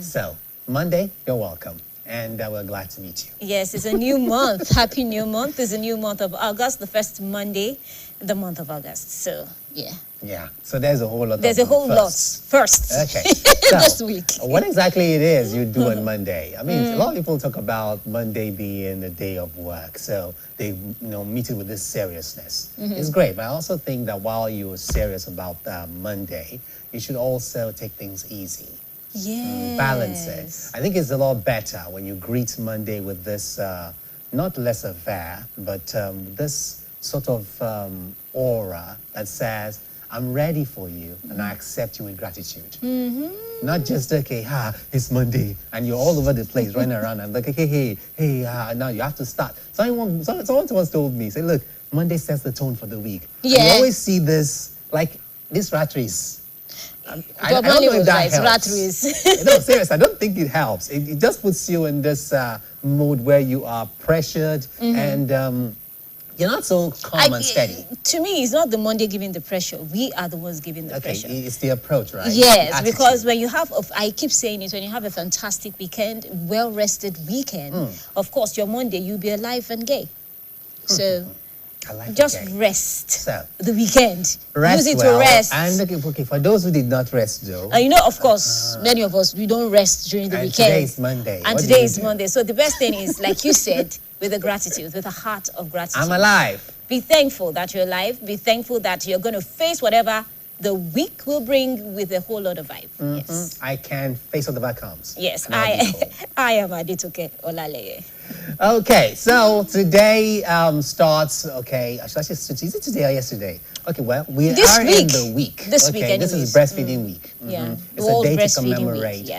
So, Monday, you're welcome. And we're glad to meet you. Yes, it's a new month. Happy new month. It's a new month of August, the first Monday, the month of August. So, yeah. Yeah, so there's a whole lot There's a whole lot first. Okay. This week. What exactly it is you do on Monday? I mean, a lot of people talk about Monday being the day of work, so they meet it with this seriousness. It's great, but I also think that while you're serious about Monday, you should also take things easy. Yes. Balance it. I think it's a lot better when you greet Monday with this, not laissez-faire, but this sort of aura that says, I'm ready for you and I accept you with gratitude. Not just, okay, it's Monday and you're all over the place running around and like, hey, now you have to start. Someone once told me, say, look, Monday sets the tone for the week. Yeah. And you always see this, like, this rat race. I don't know if that helps. Rat race. No, seriously, I don't think it helps. It just puts you in this mode where you are pressured and you're not so calm and steady. To me, it's not the Monday giving the pressure. We are the ones giving the pressure. Okay, it's the approach, right? Yes, because when you have, I keep saying it, when you have a fantastic weekend, well-rested weekend, of course, your Monday, you'll be alive and gay. So just rest the weekend. Use it to rest. And okay, for those who did not rest, though. Of course, many of us, we don't rest during the weekend. Today is Monday. And today is Monday. So the best thing is, like you said, with a gratitude, with a heart of gratitude. I'm alive. Be thankful that you're alive. Be thankful that you're going to face whatever the week will bring with a whole lot of vibe. Yes. I can face whatever comes. Yes, I am Aditoke Olaleye. Okay, so today starts, is it today or yesterday? Okay, well, we are in the week. This week, this is breastfeeding week. Yeah. It's a day to commemorate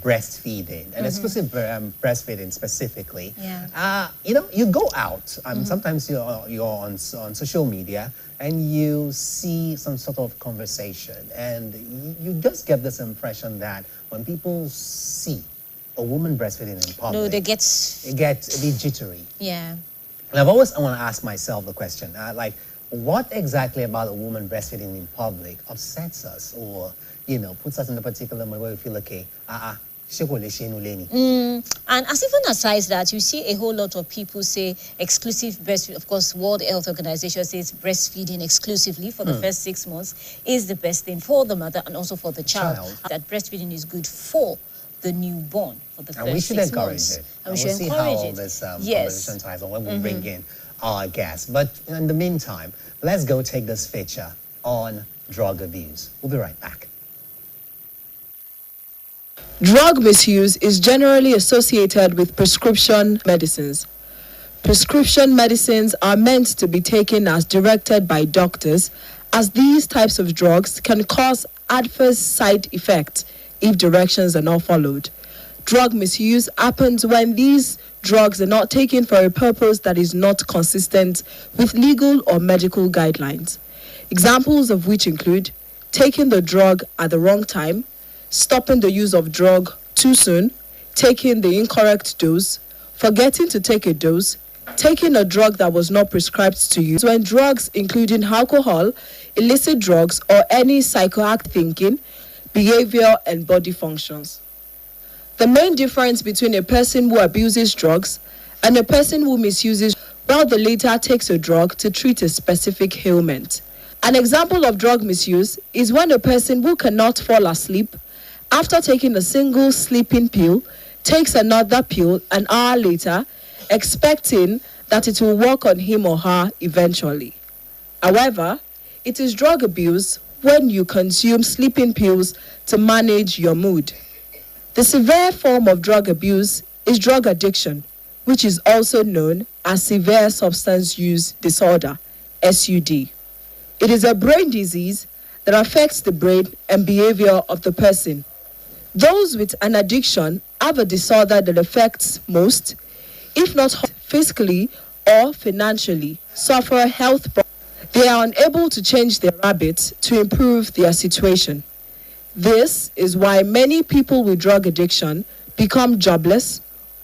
breastfeeding, and exclusive breastfeeding specifically. Yeah. You go out, sometimes you're on social media, and you see some sort of conversation, and you just get this impression that when people see a woman breastfeeding in public, it gets a bit jittery. Yeah. And I've always want to ask myself the question, what exactly about a woman breastfeeding in public upsets us or, puts us in a particular mood where we feel, okay, And as even aside that, you see a whole lot of people say exclusive breastfeeding. Of course, World Health Organization says breastfeeding exclusively for the first 6 months is the best thing for the mother and also for the child. That breastfeeding is good for the newborn for the first 6 months. And we should encourage it. And we should see how all this conversation ties on when we bring in our guests. But in the meantime, let's go take this feature on drug abuse. We'll be right back. Drug misuse is generally associated with prescription medicines. Prescription medicines are meant to be taken as directed by doctors, as these types of drugs can cause adverse side effects if directions are not followed. Drug misuse happens when these drugs are not taken for a purpose that is not consistent with legal or medical guidelines. Examples of which include taking the drug at the wrong time, stopping the use of drug too soon, taking the incorrect dose, forgetting to take a dose, taking a drug that was not prescribed to you. When drugs, including alcohol, illicit drugs, or any psychoactive thinking, behavior, and body functions. The main difference between a person who abuses drugs and a person who misuses, while the latter takes a drug to treat a specific ailment. An example of drug misuse is when a person who cannot fall asleep after taking a single sleeping pill takes another pill an hour later, expecting that it will work on him or her eventually. However, it is drug abuse when you consume sleeping pills to manage your mood. The severe form of drug abuse is drug addiction, which is also known as severe substance use disorder, SUD. It is a brain disease that affects the brain and behavior of the person. Those with an addiction have a disorder that affects most, if not physically or financially, suffer health problems. They are unable to change their habits to improve their situation. This is why many people with drug addiction become jobless,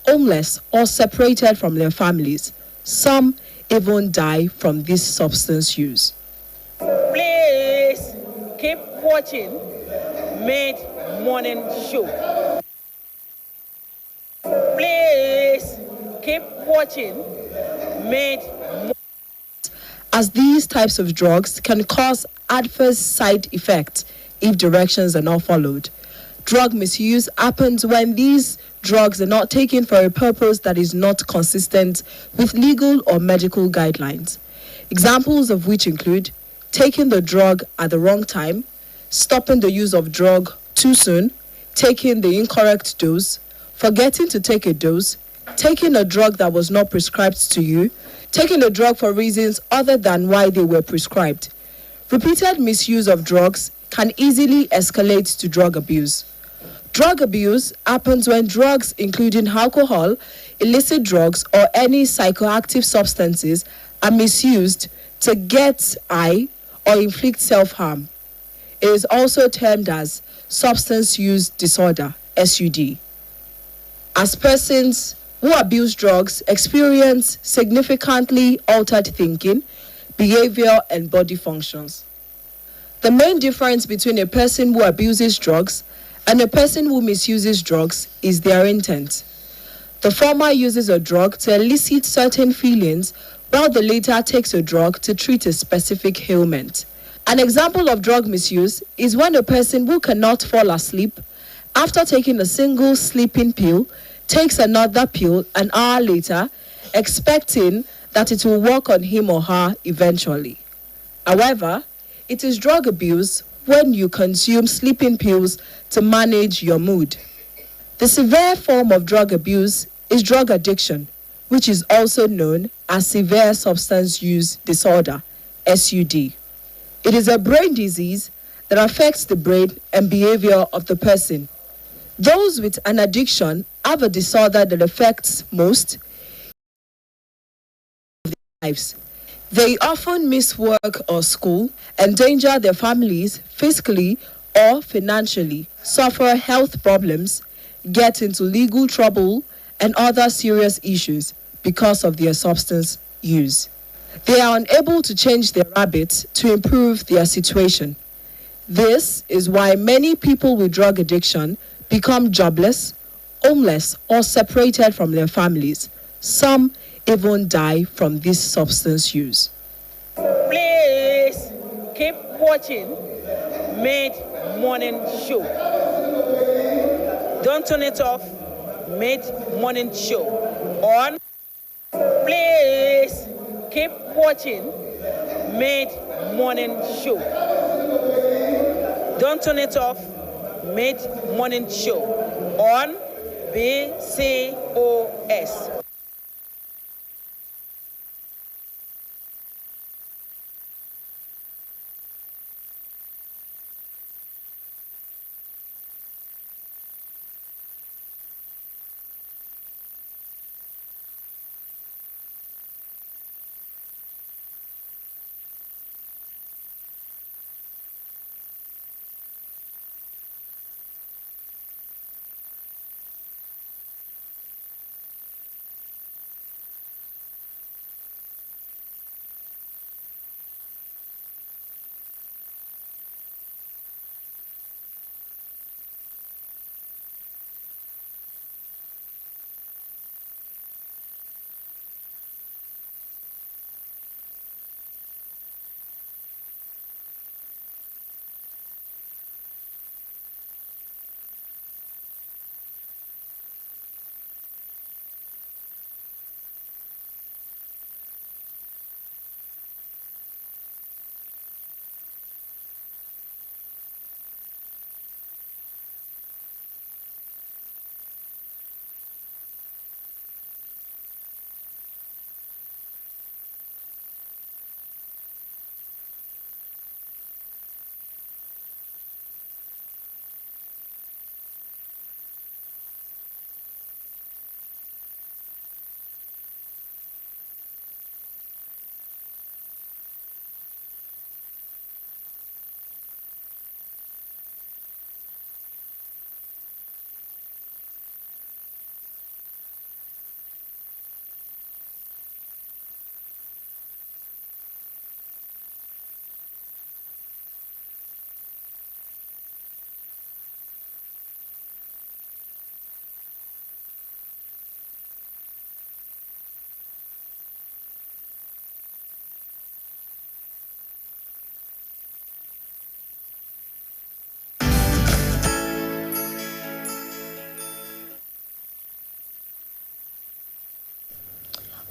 homeless, or separated from their families. Some even die from this substance use. Please keep watching Mid Morning Show. keep watching made as these types of drugs can cause adverse side effects if directions are not followed. Drug misuse happens when these drugs are not taken for a purpose that is not consistent with legal or medical guidelines. Examples of which include taking the drug at the wrong time, stopping the use of drug too soon, taking the incorrect dose, forgetting to take a dose, taking a drug that was not prescribed to you, taking a drug for reasons other than why they were prescribed. Repeated misuse of drugs can easily escalate to drug abuse. Drug abuse happens when drugs, including alcohol, illicit drugs, or any psychoactive substances, are misused to get high or inflict self-harm. It is also termed as substance use disorder, SUD. As persons who abuse drugs experience significantly altered thinking, behavior, and body functions. The main difference between a person who abuses drugs and a person who misuses drugs is their intent. The former uses a drug to elicit certain feelings, while the latter takes a drug to treat a specific ailment. An example of drug misuse is when a person who cannot fall asleep after taking a single sleeping pill takes another pill an hour later, expecting that it will work on him or her eventually. However, it is drug abuse when you consume sleeping pills to manage your mood. The severe form of drug abuse is drug addiction, which is also known as severe substance use disorder, SUD. It is a brain disease that affects the brain and behavior of the person. Those with an addiction have a disorder that affects most of their lives. They often miss work or school, endanger their families physically or financially, suffer health problems, get into legal trouble, and other serious issues because of their substance use. They are unable to change their habits to improve their situation. This is why many people with drug addiction become jobless, homeless, or separated from their families. Some even die from this substance use. Please keep watching Mid Morning Show. Don't turn it off. Mid Morning Show on. Please keep watching Mid Morning Show. Don't turn it off. Mid Morning Show on BCOS.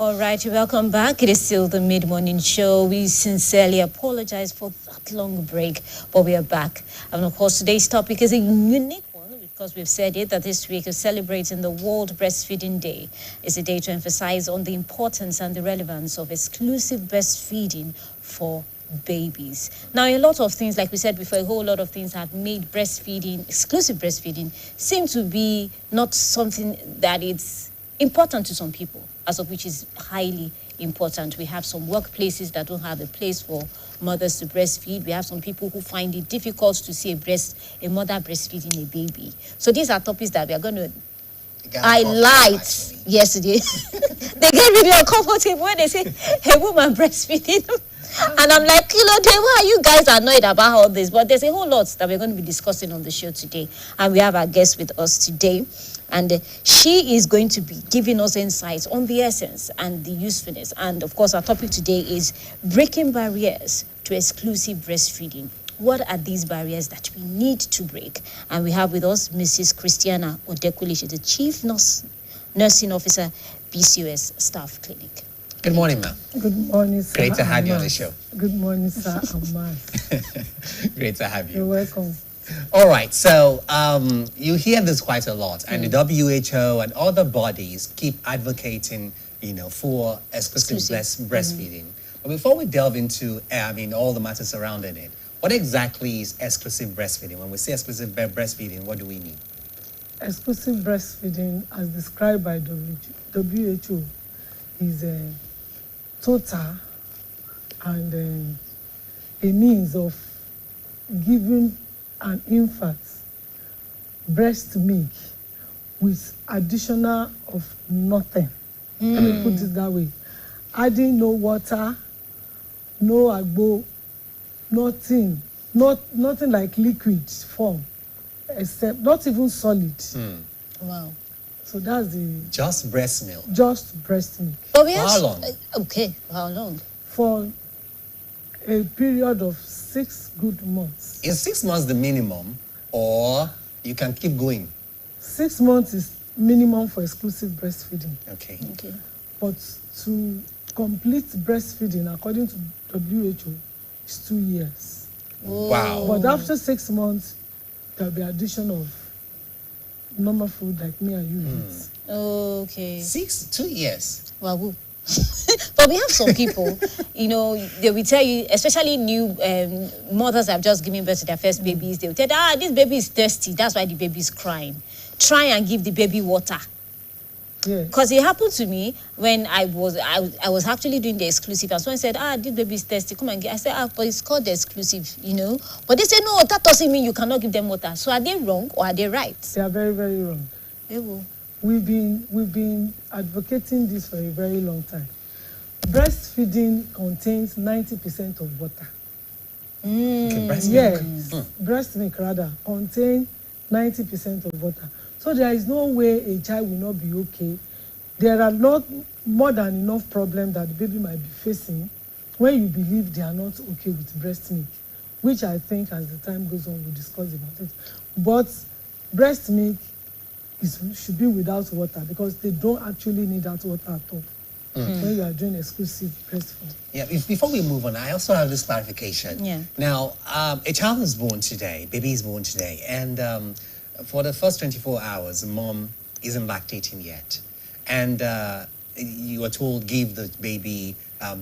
All right, welcome back. It is still the mid-morning show. We sincerely apologize for that long break, but we are back. And of course, today's topic is a unique one because we've said it that this week is celebrating the World Breastfeeding Day. It's a day to emphasize on the importance and the relevance of exclusive breastfeeding for babies. Now, a lot of things, like we said before, a whole lot of things have made breastfeeding, exclusive breastfeeding, seem to be not something that it's important to some people, as of which is highly important. We have some workplaces that don't have a place for mothers to breastfeed. We have some people who find it difficult to see a mother breastfeeding a baby. So these are topics that we are going to highlight yesterday. They get really uncomfortable when they say a woman breastfeeding. And I'm like, why are you guys annoyed about all this? But there's a whole lot that we're going to be discussing on the show today. And we have our guest with us today. And she is going to be giving us insights on the essence and the usefulness. And of course, our topic today is breaking barriers to exclusive breastfeeding. What are these barriers that we need to break? And we have with us Mrs. Christiana Odekuli. She's the Chief Nursing Officer, BCOS Staff Clinic. Good morning, ma'am. Good morning, sir. Great to have you on the show. Good morning, sir. Great to have you. You're welcome. All right, so you hear this quite a lot, and the WHO and other bodies keep advocating, for exclusive breastfeeding. But before we delve into, all the matters surrounding it, what exactly is exclusive breastfeeding? When we say exclusive breastfeeding, what do we mean? Exclusive breastfeeding, as described by WHO, is a total and a means of giving an infant breast milk with additional of nothing. Let me put it that way. Adding no water, no agbo, nothing like liquid form, except not even solid. Wow. So that's the just breast milk. Just breast milk. But we how long? Okay, how long? For a period of 6 good months. Is 6 months the minimum, or you can keep going? 6 months is minimum for exclusive breastfeeding. Okay. But to complete breastfeeding, according to WHO, is 2 years. Wow. But after 6 months, there'll be addition of normal food like me and you eat. Okay. 2 years. Wow. But we have some people, they will tell you, especially new mothers that have just given birth to their first babies, they will tell you, this baby is thirsty, that's why the baby is crying. Try and give the baby water. Yeah. Because it happened to me when I was actually doing the exclusive, and someone said, this baby is thirsty, come and get. I said, but it's called the exclusive, But they said, no, that doesn't mean you cannot give them water. So are they wrong or are they right? They are very, very wrong. They will. We've been advocating this for a very long time. Breastfeeding contains 90% of water. Okay, breast milk. Yes, breast milk rather contains 90% of water. So there is no way a child will not be okay. There are not more than enough problems that the baby might be facing when you believe they are not okay with breast milk, which I think as the time goes on we'll discuss about it. But breast milk should be without water because they don't actually need that water at all when you are doing exclusive breastfeeding. Yeah, before we move on, I also have this clarification. Yeah. Now, a child is born today, baby is born today, and for the first 24 hours, mom isn't lactating yet. And you are told give the baby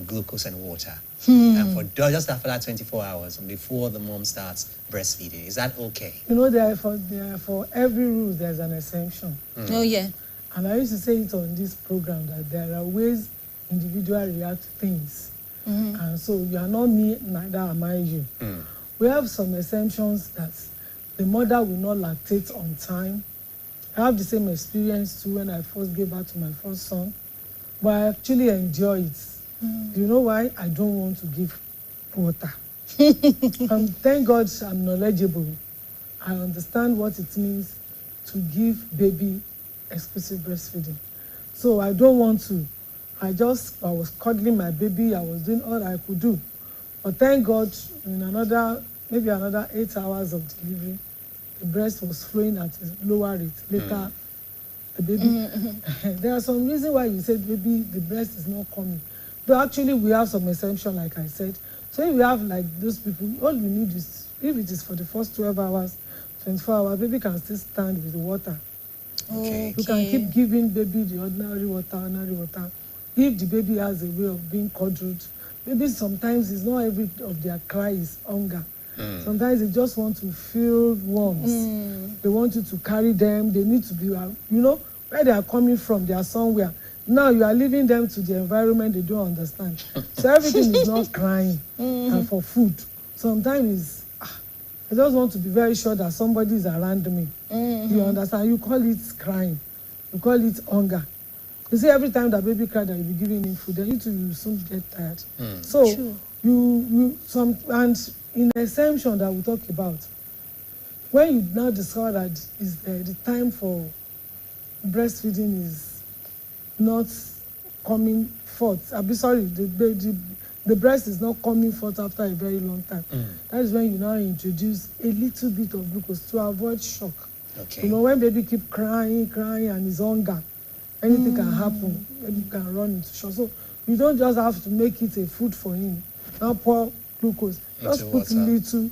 glucose and water. And for just after that 24 hours, before the mom starts breastfeeding. Is that okay? For every rule, there's an exemption. Oh, yeah. And I used to say it on this program that there are ways individuals react to things. And so you are not me, neither am I you. We have some exemptions that the mother will not lactate on time. I have the same experience too when I first gave birth to my first son, but I actually enjoy it. Do you know why? I don't want to give water. Thank God I'm knowledgeable. I understand what it means to give baby exclusive breastfeeding. So I don't want to. I was cuddling my baby. I was doing all I could do. But thank God, in maybe another 8 hours of delivery, the breast was flowing at a lower rate. Later, the baby. There are some reasons why you said maybe the breast is not coming. But actually, we have some exemption, like I said. So if we have like those people, all we need is, if it is for the first 12 hours, 24 hours, baby can still stand with the water. Okay. You can keep giving baby the ordinary water. If the baby has a way of being cuddled, maybe sometimes it's not every of their cry is hunger. Sometimes they just want to feel warmth. They want you to carry them. They need to be, where they are coming from, they are somewhere. Now you are leaving them to the environment they don't understand. So everything is not crying and for food. Sometimes I just want to be very sure that somebody is around me. You understand? You call it crying. You call it hunger. You see, every time that baby cries that you be giving him food, then you will soon get tired. So and in exemption that we talk about, when you now discover that is the time for breastfeeding is not coming forth. I'll be sorry, the breast is not coming forth after a very long time. That is when you now introduce a little bit of glucose to avoid shock. Okay. When baby keep crying and is hunger, anything can happen. Baby can run into shock. So you don't just have to make it a food for him. Now pour glucose. Just put little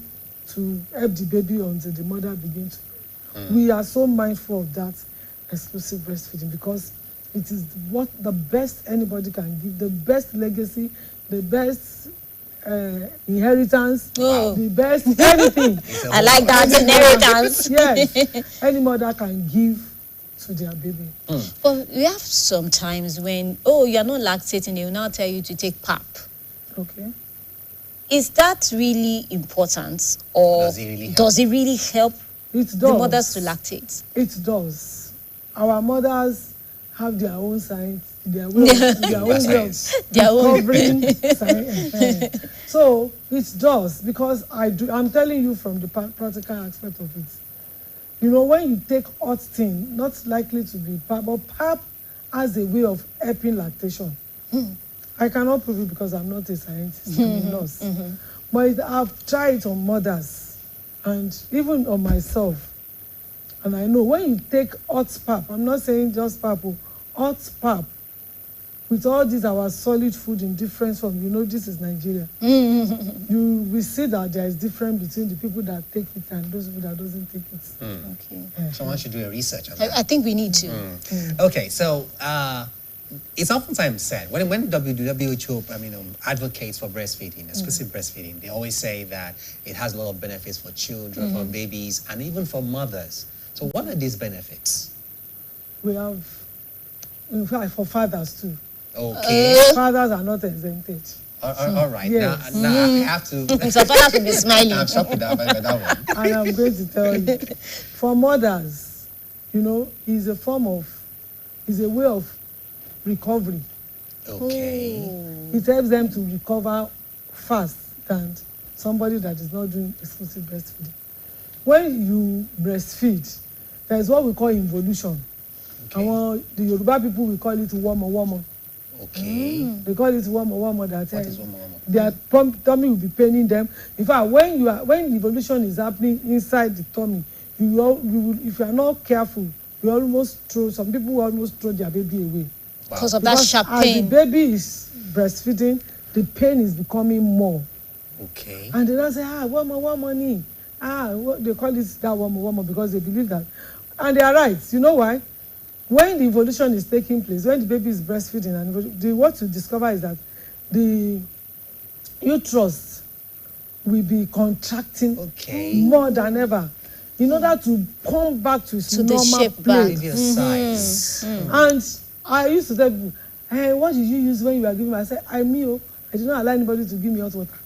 to help the baby until the mother begins to. We are so mindful of that exclusive breastfeeding because it is what the best anybody can give, the best legacy, the best inheritance, the best anything. I like that inheritance. Yes, any mother can give to their baby. But we have some times when, you're not lactating, they will now tell you to take PAP. Okay. Is that really important, or does it really help the mothers to lactate? It does. Our mothers have their own science, their way of covering science. So it does, because I'm telling you from the practical aspect of it. When you take hot thing, not likely to be PAP, but PAP has a way of helping lactation. I cannot prove it because I'm not a scientist, I'm a nurse. But I've tried it on mothers and even on myself. And I know when you take hot PAP, I'm not saying just PAP, hot PAP, with all these our solid food in different form, this is Nigeria. You will see that there is difference between the people that take it and those people that doesn't take it. Okay. Someone should do a research on that. I think we need to. Okay, so it's oftentimes said when WHO advocates for breastfeeding, exclusive breastfeeding, they always say that it has a lot of benefits for children, for babies, and even for mothers. So what are these benefits? We have, in fact, for fathers too. Okay. Fathers are not exempted. All right. Yes. Now I have to. So fathers will be smiling. I'm shocked with that one. And I'm going to tell you, for mothers, is a way of recovery. Okay. It helps them to recover fast than somebody that is not doing exclusive breastfeeding. When you breastfeed, there is what we call involution. Okay. The Yoruba people will call it womo. Okay. They call it womo. What is womo? Their tummy will be paining them. In fact, when evolution is happening inside the tummy, you will, if you are not careful, some people will almost throw their baby away. Because of that sharp pain. As the baby is breastfeeding, the pain is becoming more. Okay. And they don't say, womo. They call it that womo because they believe that. And they are right. You know why? When the evolution is taking place, when the baby is breastfeeding, and what you discover is that the uterus will be contracting more than ever in order to come back to its normal shape place. Size. And I used to tell people, hey, what did you use when you were giving me? I said, I did not allow anybody to give me hot water.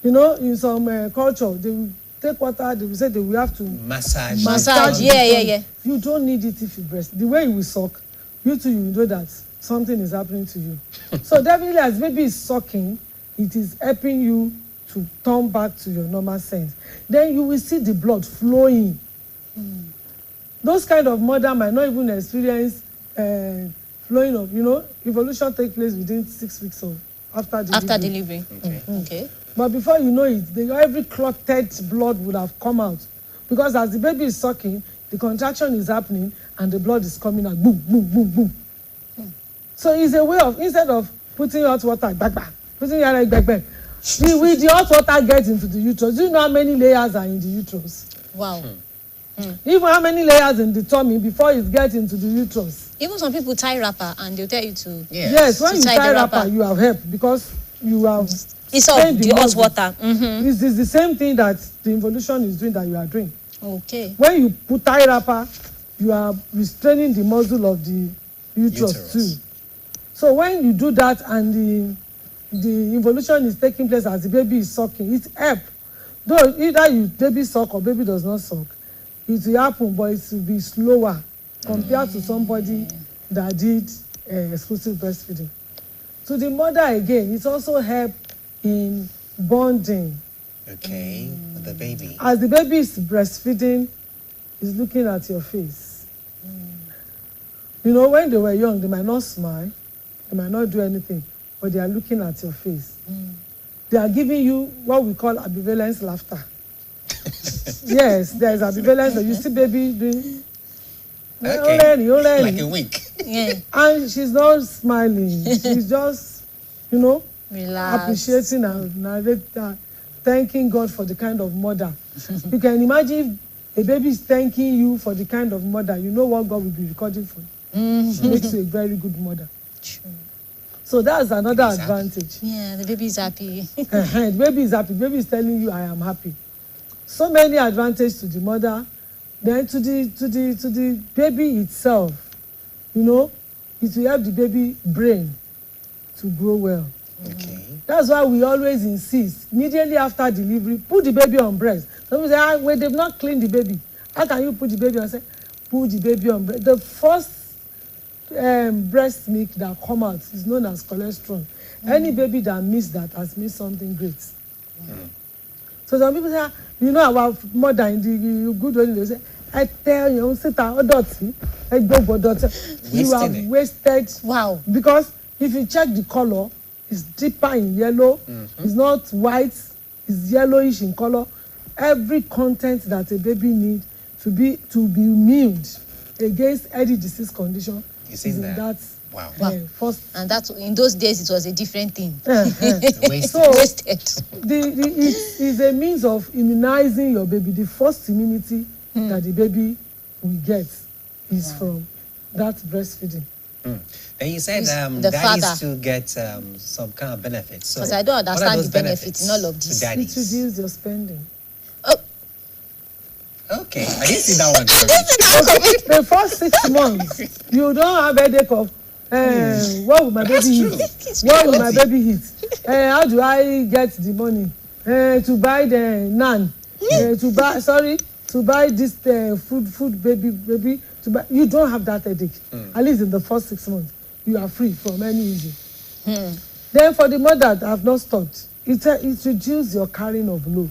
In some culture, they will take water, they will say they will have to massage. Yeah. You don't need it if you breast. The way you will suck, you too, you will know that something is happening to you. So definitely, as baby is sucking, it is helping you to turn back to your normal sense. Then you will see the blood flowing. Those kind of mother might not even experience flowing of, evolution takes place within 6 weeks of after delivery. Okay. But before you know it, every clotted blood would have come out. Because as the baby is sucking, the contraction is happening, and the blood is coming out, boom, boom, boom, boom. So it's a way of, instead of putting hot water, putting your leg back, with the hot water gets into the uterus. Do you know how many layers are in the uterus? Wow. Even how many layers in the tummy before it gets into the uterus? Even some people tie wrapper and they'll tell you to. Yes, when to you tie tie the wrapper, wrapper. you have help because you have. It's all strained the hot muscle. water. Mm-hmm. It's the same thing that the involution is doing that you are doing. Okay. When you put tie wrapper, you are restraining the muscle of the uterus too. So when you do that and the involution is taking place as the baby is sucking, it helps. Though either you baby suck or baby does not suck, it will happen, but it will be slower compared to somebody that did exclusive breastfeeding. To the mother again, it also helps in bonding. Okay, with the baby. As the baby is breastfeeding, is looking at your face. You know, when they were young, they might not smile, they might not do anything, but they are looking at your face. They are giving you what we call ambivalence laughter. Yes, there is ambivalence. You see baby doing, Okay. Like a wink. Yeah. and she's not smiling. She's just, you know, Relax. appreciating and thanking God for the kind of mother. You can imagine if a baby is thanking you for the kind of mother, you know what God will be recording for you. It makes you a very good mother. True. So that's another He's happy. advantage. Yeah, the baby is happy. The baby is happy. The baby is telling you, I am happy. So many advantages to the mother. Then to the baby itself, you know, it will help the baby brain to grow well. Okay. That's why we always insist, immediately after delivery, put the baby on breast. Some people say, wait, they've not cleaned the baby. How can you put the baby on? I say, put the baby on breast. The first breast milk that come out is known as cholesterol. Any baby that missed that has missed something great. So some people say, you know, our mother in the good old days, they say, I tell you, sit down, dirty, I go for dirty. You have wasted. Wow. Because if you check the color, it's deeper in yellow. It's not white. It's yellowish in color. Every content that a baby needs to be immune against any disease condition Is is in in there. that Wow. first. And that in those days it was a different thing. Wasted. So Wasted. it is a means of immunizing your baby. The first immunity that the baby will get is from that breastfeeding. Then you said The daddies father. to get some kind of benefits. So Because I don't what are understand those the benefits in all of to this. It daddies? reduces your spending. Okay, I didn't see that one. Sorry. The first 6 months, you don't have headache of what will my baby eat? What will my baby eat? How do I get the money to buy the naan? To buy this food, baby. To buy. You don't have that headache. At least in the first 6 months, you are free from any issue. Then for the mother that have not stopped, it reduces your carrying of load.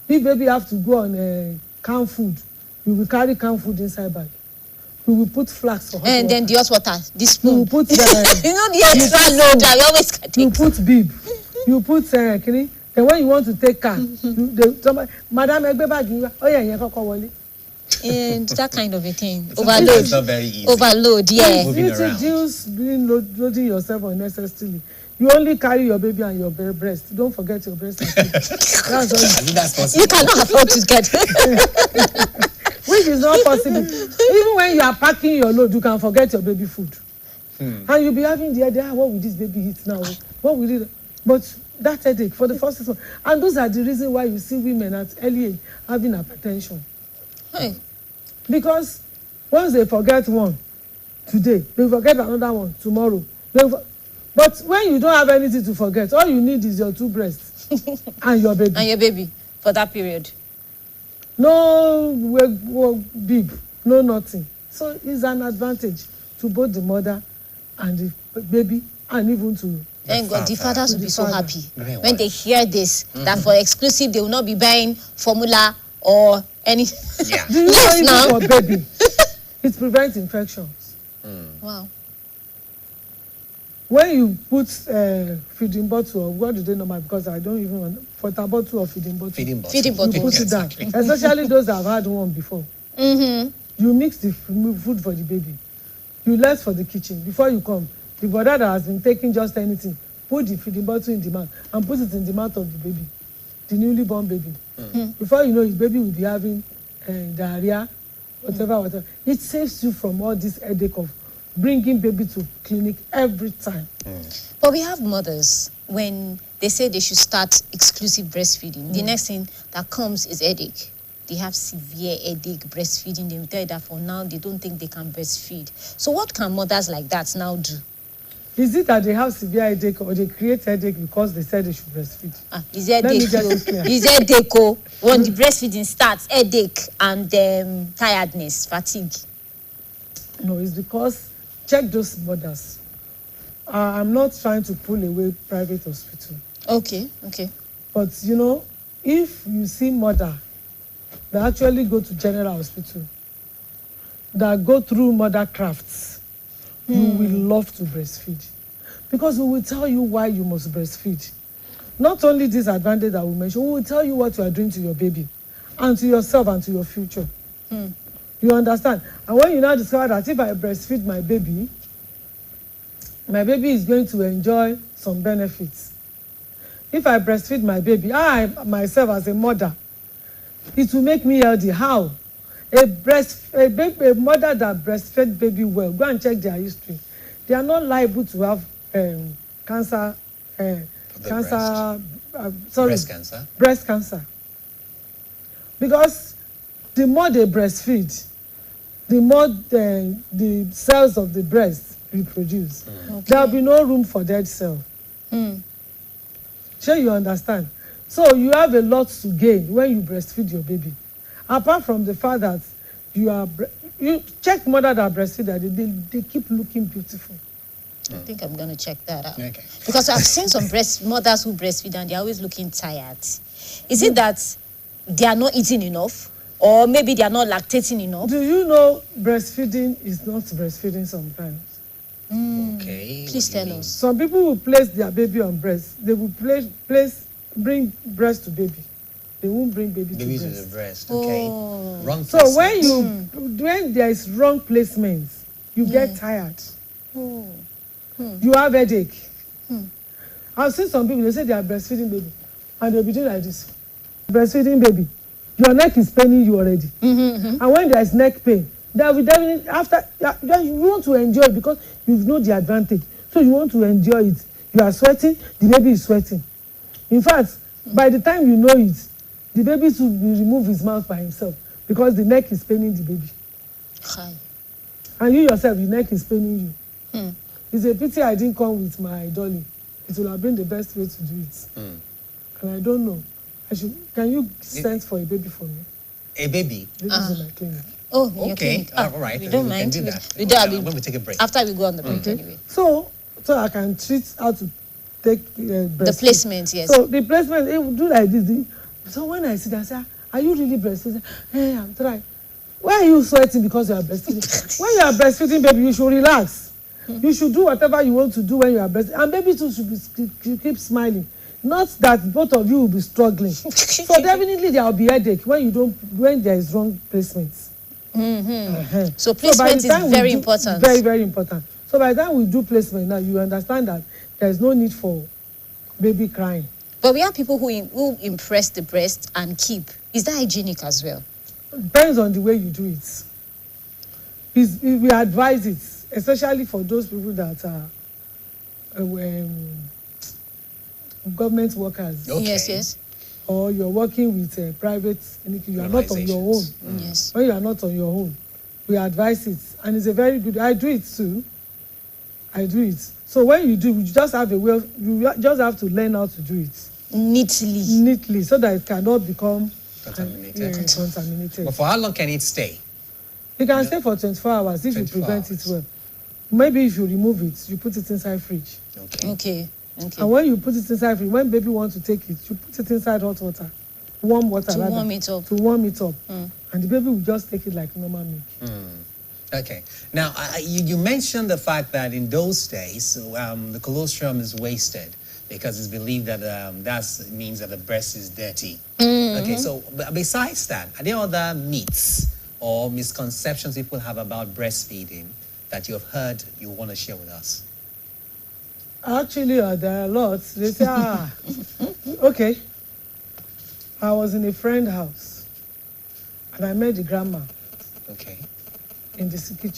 If baby have to go on canned food, you will carry canned food inside bag. We will put flask for hot And water. then the hot water, the You spoon. will put You know the extra load that we always can you take. put bib. You put kini. Then when you want to take car, madam egbe bag yin wa. Oh yeah, yẹn kọ́kọ́ wọlé. And that kind of a thing. It's Overload. not very easy. Overload, yeah. Moving You around. reduce being loading yourself unnecessarily. You only carry your baby and your breast. Don't forget your breast. And food. That's all. I think that's possible. You cannot afford to get. Which is not possible. Even when you are packing your load, you can forget your baby food. And you'll be having the idea, what will this baby eat now? What will it? But that headache for the first 6 months. And those are the reasons why you see women at early age having hypertension. Hey. Because once they forget one today, they forget another one tomorrow. But when you don't have anything to forget, all you need is your 2 breasts and your baby. And your baby for that period. No bib, no nothing. So it's an advantage to both the mother and the baby, and even to Thank God, the fathers will be so father. happy Very when they well. hear this, that for exclusive they will not be buying formula or any. Yeah. Do you Yes, know now. even for baby, it prevents infections. Wow. When you put feeding bottle, or what do they normally, because I don't even want, for a bottle or feeding bottle, Feeding bottle. Feeding bottle. you put it down. Exactly. Especially those that have had one before. Mm-hmm. You mix the food for the baby. You left for the kitchen. Before you come, the brother that has been taking just anything, put the feeding bottle in the mouth and put it in the mouth of the baby, the newly born baby. Before you know, his baby will be having diarrhea, whatever. It saves you from all this headache of bringing baby to clinic every time. But we have mothers, when they say they should start exclusive breastfeeding, the next thing that comes is headache. They have severe headache breastfeeding. They will tell you that for now they don't think they can breastfeed. So what can mothers like that now do? Is it that they have severe headache or they create headache because they said they should breastfeed? Is headache? Is headache? When the breastfeeding starts, headache and tiredness, fatigue. No, it's because, check those mothers. I'm not trying to pull away private hospital. Okay. But you know, if you see mother that actually go to general hospital, that go through mother crafts, you will love to breastfeed. Because we will tell you why you must breastfeed. Not only this advantage that we mentioned, we will tell you what you are doing to your baby and to yourself and to your future. You understand? And when you now discover that if I breastfeed my baby is going to enjoy some benefits. If I breastfeed my baby, I myself as a mother, it will make me healthy. How? A mother that breastfed baby well, go and check their history. They are not liable to have cancer. Breast cancer. Because the more they breastfeed, the more the cells of the breast reproduce. There will be no room for dead cell. Sure, you understand? So you have a lot to gain when you breastfeed your baby. Apart from the fact that you check mother that breastfeed, that they keep looking beautiful. I think I'm going to check that out. Okay. Because I've seen some mothers who breastfeed and they're always looking tired. Is it that they are not eating enough? Or maybe they are not lactating enough? Do you know breastfeeding is not breastfeeding sometimes? Okay. Please tell us. Some people will place their baby on breast. They will bring breast to baby. They won't bring baby to breast. To the breast. Okay. Wrong So placement. when there is wrong placement, you get tired. You have headache. I've seen some people, they say they are breastfeeding baby, and they'll be doing like this. Breastfeeding baby, your neck is paining you already. And when there is neck pain, there will definitely, after, you want to enjoy it because you know the advantage. So you want to enjoy it. You are sweating, the baby is sweating. In fact, by the time you know it, the baby should remove his mouth by himself because the neck is paining the baby. Hi. And you yourself, your neck is paining you. It's a pity I didn't come with my dolly. It would have been the best way to do it. And I don't know. Can you send for a baby for me? A baby? Baby's in my clinic. Oh, okay. All right. We don't We mind. can do that. We do When we take a break. After we go on the break anyway. So I can treat how to take The placement, yes. So the placement, it will do like this. So when I see that, I say, are you really breastfeeding? Hey, I'm trying. Why are you sweating because you are breastfeeding? When you are breastfeeding, baby, you should relax. You should do whatever you want to do when you are breastfeeding. And baby too should keep smiling. Not that both of you will be struggling. So definitely there will be headache when there is wrong placements. So placement is very important. Very, very important. So by the time we do placement now, you understand that there is no need for baby crying. But we have people who impress the breast and keep. Is that hygienic as well? Depends on the way you do it. We advise it, especially for those people that are government workers. Okay. Yes. Or you're working with private, you are not on your own. Yes. When you are not on your own, we advise it. And it's a very good, I do it too. So when you do, you just have you just have to learn how to do it. Neatly, so that it cannot become contaminated. But for how long can it stay? You can stay for 24 hours if you prevent it well. Maybe if you remove it, you put it inside fridge. Okay. And when you put it inside fridge, when baby wants to take it, you put it inside hot water, warm water to warm it up. And the baby will just take it like normal milk. Okay. Now, you mentioned the fact that in those days, the colostrum is wasted because it's believed that that means that the breast is dirty. Okay, so besides that, are there other myths or misconceptions people have about breastfeeding that you have heard you want to share with us? Actually, there are lots. They say, okay. I was in a friend's house, and I met the grandma Okay. in the kitchen.